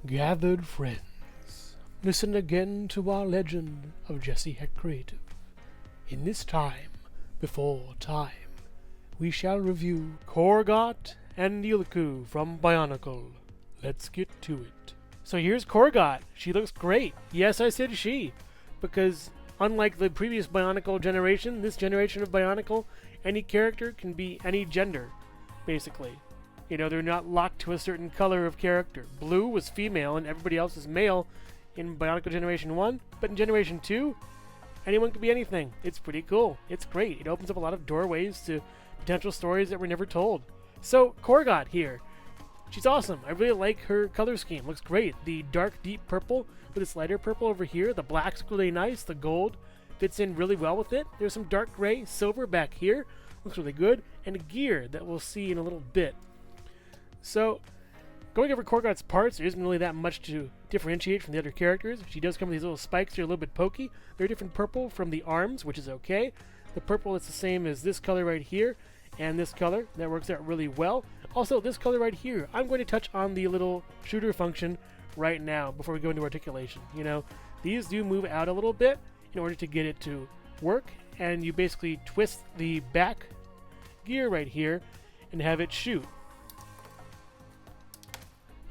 Gathered friends, listen again to our legend of Jesse Heck Creative. In this time, before time, we shall review Korgot and Nilkuu from BIONICLE. Let's get to it. So here's Korgot. She looks great. Yes, I said she, because unlike the previous BIONICLE generation, this generation of BIONICLE, any character can be any gender, basically. You know, they're not locked to a certain color of character. Blue was female and everybody else is male in BIONICLE Generation 1, but in Generation 2, anyone can be anything. It's pretty cool. It's great. It opens up a lot of doorways to potential stories that were never told. So, Korgot here. She's awesome. I really like her color scheme. Looks great. The dark, deep purple with this lighter purple over here. The black's really nice. The gold fits in really well with it. There's some dark gray, silver back here. Looks really good. And a gear that we'll see in a little bit. So, going over Korgot's parts, there isn't really that much to differentiate from the other characters. She does come with these little spikes that are a little bit pokey. They're a different purple from the arms, which is okay. The purple is the same as this color right here, and this color. That works out really well. Also, this color right here, I'm going to touch on the little shooter function right now before we go into articulation. You know, these do move out a little bit in order to get it to work, and you basically twist the back gear right here and have it shoot.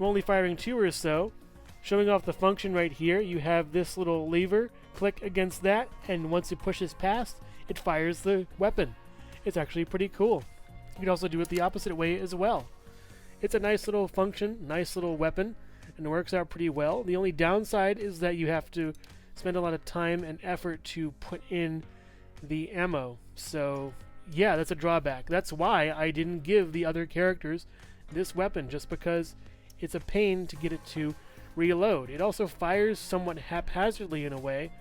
I'm only firing 2 or so. Showing off the function right here, you have this little lever, click against that, and once it pushes past, it fires the weapon. It's actually pretty cool. You can also do it the opposite way as well. It's a nice little function, nice little weapon, and it works out pretty well. The only downside is that you have to spend a lot of time and effort to put in the ammo. So, yeah, that's a drawback. That's why I didn't give the other characters this weapon, just because it's a pain to get it to reload. It also fires somewhat haphazardly in a way,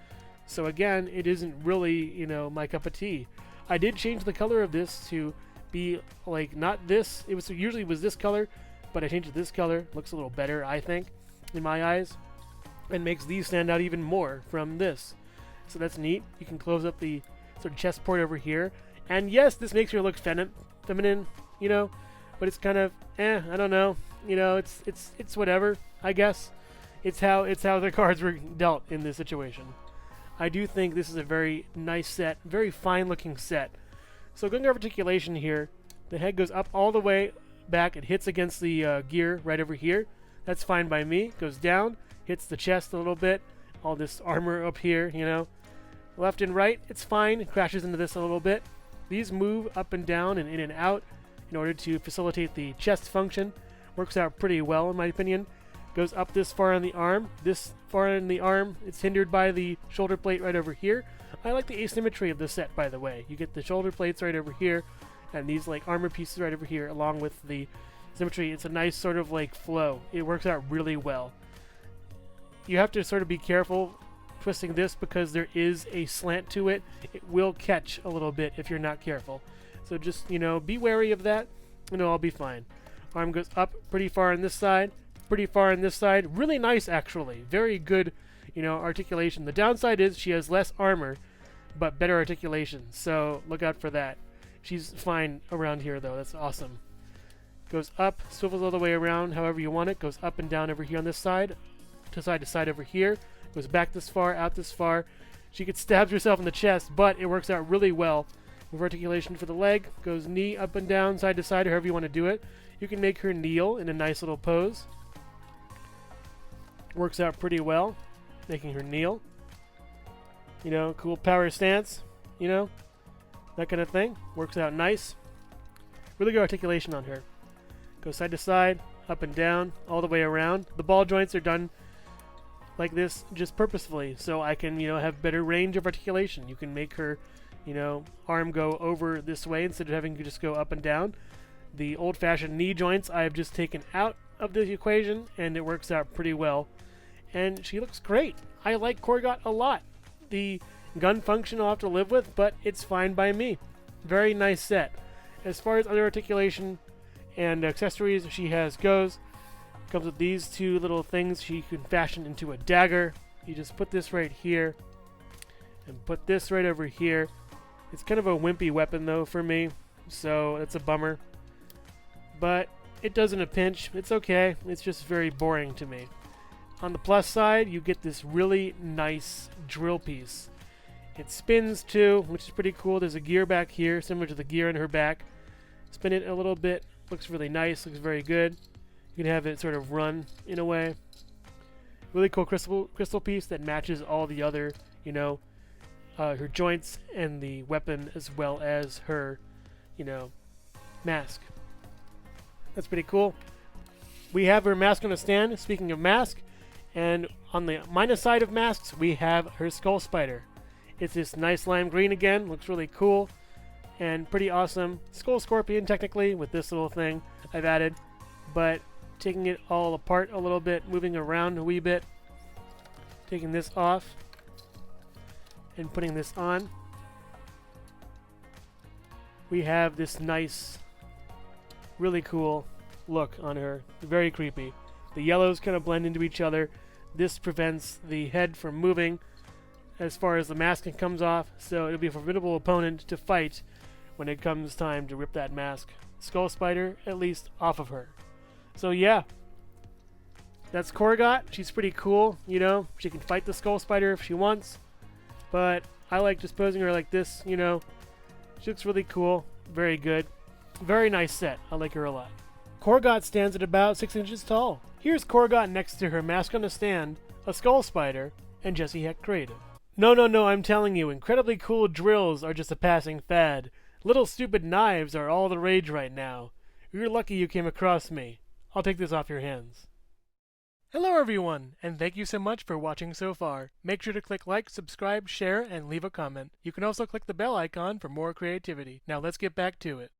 so again, it isn't really, you know, my cup of tea. I did change the color of this to be like not this. It was usually was this color, but I changed it to this color. Looks a little better, I think, in my eyes, and makes these stand out even more from this. So that's neat. You can close up the sort of chest port over here, and yes, this makes her look feminine, you know, but it's kind of I don't know. You know, it's whatever, I guess. It's how the cards were dealt in this situation. I do think this is a very nice set, very fine looking set. So going over articulation here, the head goes up all the way back. It hits against the gear right over here. That's fine by me. Goes down, hits the chest a little bit. All this armor up here, you know. Left and right, it's fine. It crashes into this a little bit. These move up and down and in and out in order to facilitate the chest function. Works out pretty well, in my opinion. Goes up this far on the arm. This far in the arm, it's hindered by the shoulder plate right over here. I like the asymmetry of the set, by the way. You get the shoulder plates right over here, and these like armor pieces right over here, along with the symmetry. It's a nice sort of like flow. It works out really well. You have to sort of be careful twisting this because there is a slant to it. It will catch a little bit if you're not careful. So just, you know, be wary of that, and it'll all be fine. Arm goes up pretty far on this side, pretty far on this side. Really nice, actually. Very good, you know, articulation. The downside is she has less armor, but better articulation. So look out for that. She's fine around here, though. That's awesome. Goes up, swivels all the way around however you want it. Goes up and down over here on this side to side over here. Goes back this far, out this far. She could stab herself in the chest, but it works out really well. Move articulation for the leg. Goes knee up and down, side to side, however you want to do it. You can make her kneel in a nice little pose. Works out pretty well, making her kneel. You know, cool power stance, you know, that kind of thing. Works out nice. Really good articulation on her. Goes side to side, up and down, all the way around. The ball joints are done like this just purposefully, so I can, you know, have better range of articulation. You can make her, you know, arm go over this way instead of having to just go up and down. The old-fashioned knee joints I have just taken out of the equation, and it works out pretty well. And she looks great. I like Korgot a lot. The gun function I'll have to live with, but it's fine by me. Very nice set. As far as other articulation and accessories she has goes, comes with these 2 little things she can fashion into a dagger. You just put this right here and put this right over here. It's kind of a wimpy weapon though for me, so it's a bummer. But it does in a pinch. It's okay. It's just very boring to me. On the plus side, you get this really nice drill piece. It spins too, which is pretty cool. There's a gear back here, similar to the gear in her back. Spin it a little bit. Looks really nice. Looks very good. You can have it sort of run in a way. Really cool crystal piece that matches all the other, you know, her joints and the weapon, as well as her, you know, mask. That's pretty cool. We have her mask on a stand, speaking of mask, and on the minus side of masks, we have her skull spider. It's this nice lime green again, looks really cool, and pretty awesome. Skull scorpion, technically, with this little thing I've added, but taking it all apart a little bit, moving around a wee bit, taking this off, and putting this on. We have this nice, really cool look on her. Very creepy. The yellows kind of blend into each other. This prevents the head from moving as far as the masking comes off, so it'll be a formidable opponent to fight when it comes time to rip that mask, skull spider, at least off of her. So yeah, that's Korgot. She's pretty cool, you know. She can fight the skull spider if she wants, but I like just posing her like this, you know. She looks really cool. Very good. Very nice set. I like her a lot. Korgot stands at about 6 inches tall. Here's Korgot next to her mask on a stand, a skull spider, and Jesse Heck Creative. No, I'm telling you, incredibly cool drills are just a passing fad. Little stupid knives are all the rage right now. You're lucky you came across me. I'll take this off your hands. Hello everyone, and thank you so much for watching so far. Make sure to click like, subscribe, share, and leave a comment. You can also click the bell icon for more creativity. Now let's get back to it.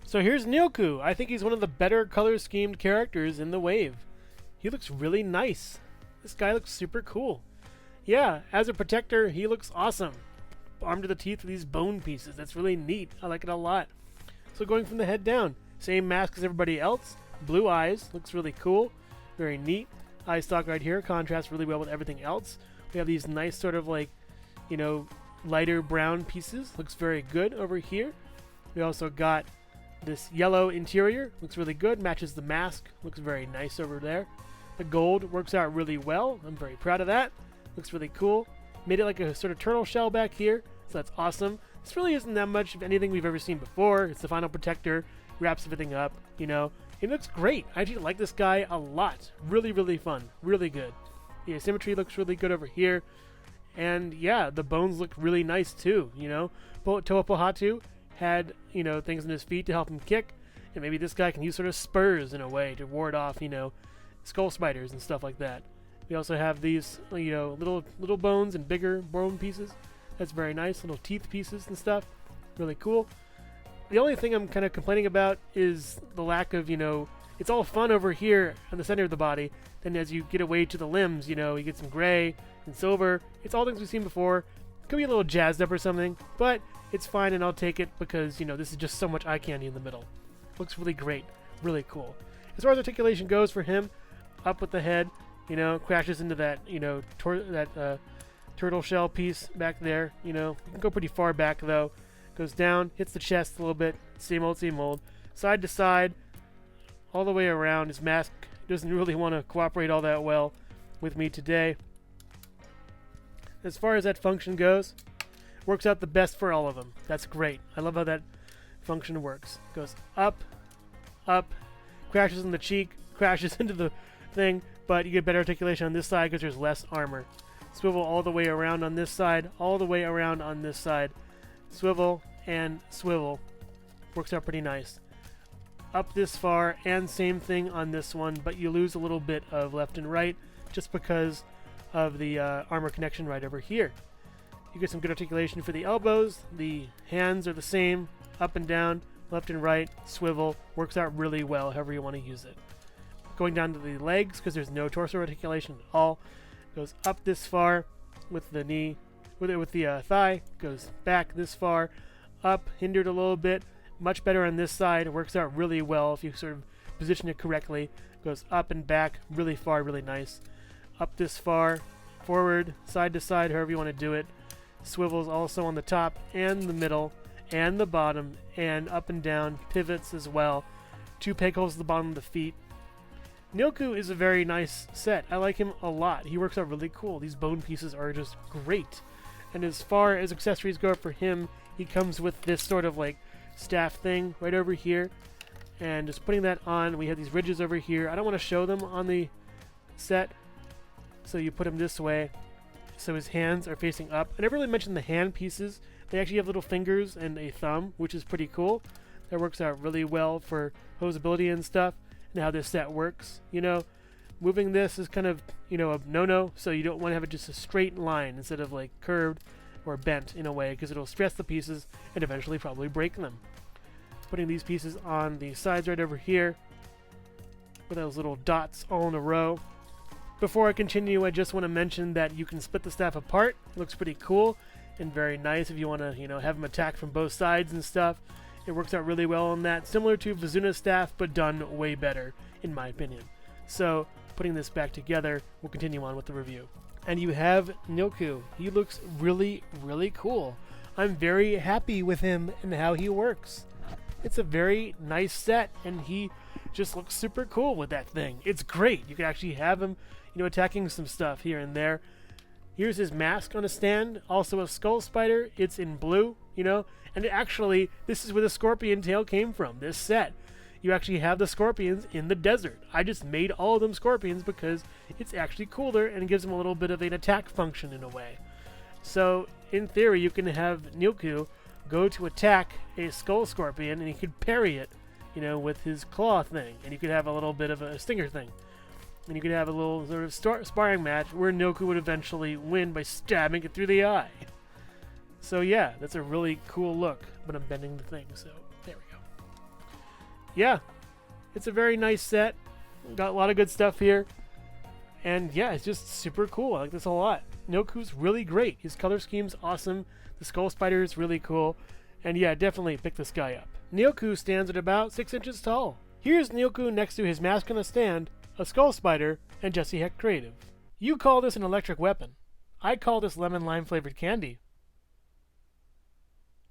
So here's Nilkuu. I think he's one of the better color-schemed characters in the wave. He looks really nice. This guy looks super cool. Yeah, as a protector, he looks awesome. Armed to the teeth with these bone pieces. That's really neat. I like it a lot. So going from the head down, same mask as everybody else. Blue eyes. Looks really cool. Very neat. Eye stalk right here. Contrasts really well with everything else. We have these nice sort of like, you know, lighter brown pieces. Looks very good over here. We also got this yellow interior. Looks really good. Matches the mask. Looks very nice over there. The gold works out really well. I'm very proud of that. Looks really cool. Made it like a sort of turtle shell back here, so that's awesome. This really isn't that much of anything we've ever seen before. It's the final protector, wraps everything up, you know. It looks great. I actually like this guy a lot. Really, really fun. Really good. The asymmetry looks really good over here. And yeah, the bones look really nice too, you know. Toa Pohatu had, you know, things in his feet to help him kick. And maybe this guy can use sort of spurs in a way to ward off, you know, skull spiders and stuff like that. We also have these, you know, little bones and bigger bone pieces. That's very nice. Little teeth pieces and stuff. Really cool. The only thing I'm kind of complaining about is the lack of, you know, it's all fun over here on the center of the body. Then as you get away to the limbs, you know, you get some gray and silver. It's all things we've seen before. Could be a little jazzed up or something, but it's fine and I'll take it because, you know, this is just so much eye candy in the middle. Looks really great. Really cool. As far as articulation goes for him, up with the head. You know, crashes into that, you know, turtle shell piece back there. You know, you can go pretty far back though. Goes down, hits the chest a little bit. Same old, same old. Side to side, all the way around. His mask doesn't really want to cooperate all that well with me today. As far as that function goes, works out the best for all of them. That's great. I love how that function works. Goes up, up, crashes in the cheek, crashes into the thing. But you get better articulation on this side because there's less armor. Swivel all the way around on this side, all the way around on this side. Swivel and swivel. Works out pretty nice. Up this far, and same thing on this one, but you lose a little bit of left and right just because of the armor connection right over here. You get some good articulation for the elbows. The hands are the same, up and down, left and right, swivel. Works out really well however you want to use it. Going down to the legs because there's no torso articulation at all. Goes up this far with the knee, with the thigh. Goes back this far, up, hindered a little bit. Much better on this side. It works out really well if you sort of position it correctly. Goes up and back really far, really nice. Up this far, forward, side to side, however you want to do it. Swivels also on the top and the middle and the bottom and up and down. Pivots as well. 2 peg holes at the bottom of the feet. Nilkuu is a very nice set. I like him a lot. He works out really cool. These bone pieces are just great. And as far as accessories go for him, he comes with this sort of like staff thing right over here. And just putting that on, we have these ridges over here. I don't want to show them on the set, so you put him this way so his hands are facing up. I never really mentioned the hand pieces. They actually have little fingers and a thumb, which is pretty cool. That works out really well for posability and stuff, and how this set works. You know, moving this is kind of, you know, a no-no, so you don't want to have it just a straight line instead of like curved or bent in a way, because it'll stress the pieces and eventually probably break them. Putting these pieces on the sides right over here with those little dots all in a row. Before I continue, I just want to mention that you can split the staff apart. It looks pretty cool and very nice if you want to, you know, have them attack from both sides and stuff. It works out really well on that. Similar to Vizuna's staff, but done way better, in my opinion. So, putting this back together, we'll continue on with the review. And you have Nilkuu. He looks really, really cool. I'm very happy with him and how he works. It's a very nice set, and he just looks super cool with that thing. It's great. You can actually have him, you know, attacking some stuff here and there. Here's his mask on a stand, also a skull spider. It's in blue, you know, and actually, this is where the scorpion tail came from, this set. You actually have the scorpions in the desert. I just made all of them scorpions because it's actually cooler and gives them a little bit of an attack function in a way. So, in theory, you can have Nilkuu go to attack a skull scorpion, and he could parry it, you know, with his claw thing, and you could have a little bit of a stinger thing. And you could have a little sort of sparring match where Nilkuu would eventually win by stabbing it through the eye. So yeah, that's a really cool look, but I'm bending the thing, so there we go. Yeah, it's a very nice set. Got a lot of good stuff here. And yeah, it's just super cool. I like this a lot. Nilkuu's really great. His color scheme's awesome. The skull spider is really cool. And yeah, definitely pick this guy up. Nilkuu stands at about 6 inches tall. Here's Nilkuu next to his mask on a stand, a skull spider, and Jesse Heck Creative. You call this an electric weapon. I call this lemon lime flavored candy.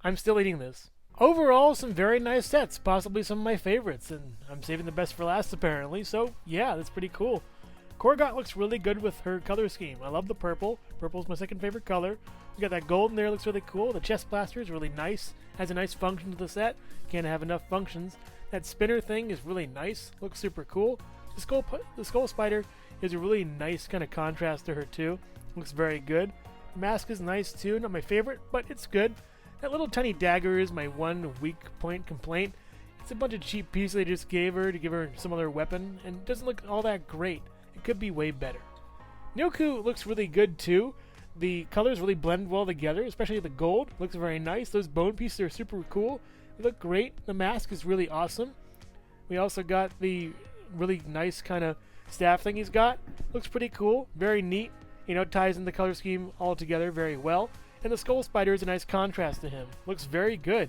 I'm still eating this. Overall, some very nice sets, possibly some of my favorites, and I'm saving the best for last apparently, so yeah, that's pretty cool. Korgot looks really good with her color scheme. I love the purple. Purple's my second favorite color. We got that gold in there, looks really cool. The chest blaster is really nice, has a nice function to the set. Can't have enough functions. That spinner thing is really nice, looks super cool. The skull spider is a really nice kind of contrast to her too. Looks very good. The mask is nice too, not my favorite, but it's good. That little tiny dagger is my one weak point complaint. It's a bunch of cheap pieces they just gave her to give her some other weapon, and it doesn't look all that great. It could be way better. Nilkuu looks really good too. The colors really blend well together, especially the gold. Looks very nice. Those bone pieces are super cool. They look great. The mask is really awesome. We also got the really nice kind of staff thing he's got. Looks pretty cool. Very neat. You know, ties in the color scheme all together very well. And the skull spider is a nice contrast to him. Looks very good.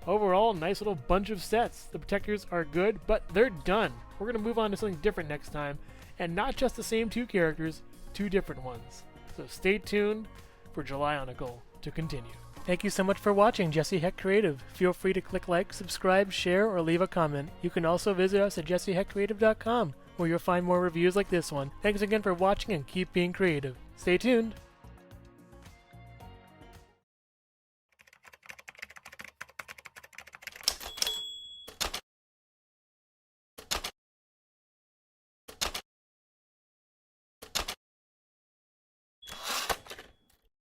Overall, nice little bunch of sets. The protectors are good, but they're done. We're going to move on to something different next time. And not just the same two characters, two different ones. So stay tuned for BIONICLE to continue. Thank you so much for watching Jesse Heck Creative. Feel free to click like, subscribe, share, or leave a comment. You can also visit us at jesseheckcreative.com, where you'll find more reviews like this one. Thanks again for watching and keep being creative. Stay tuned.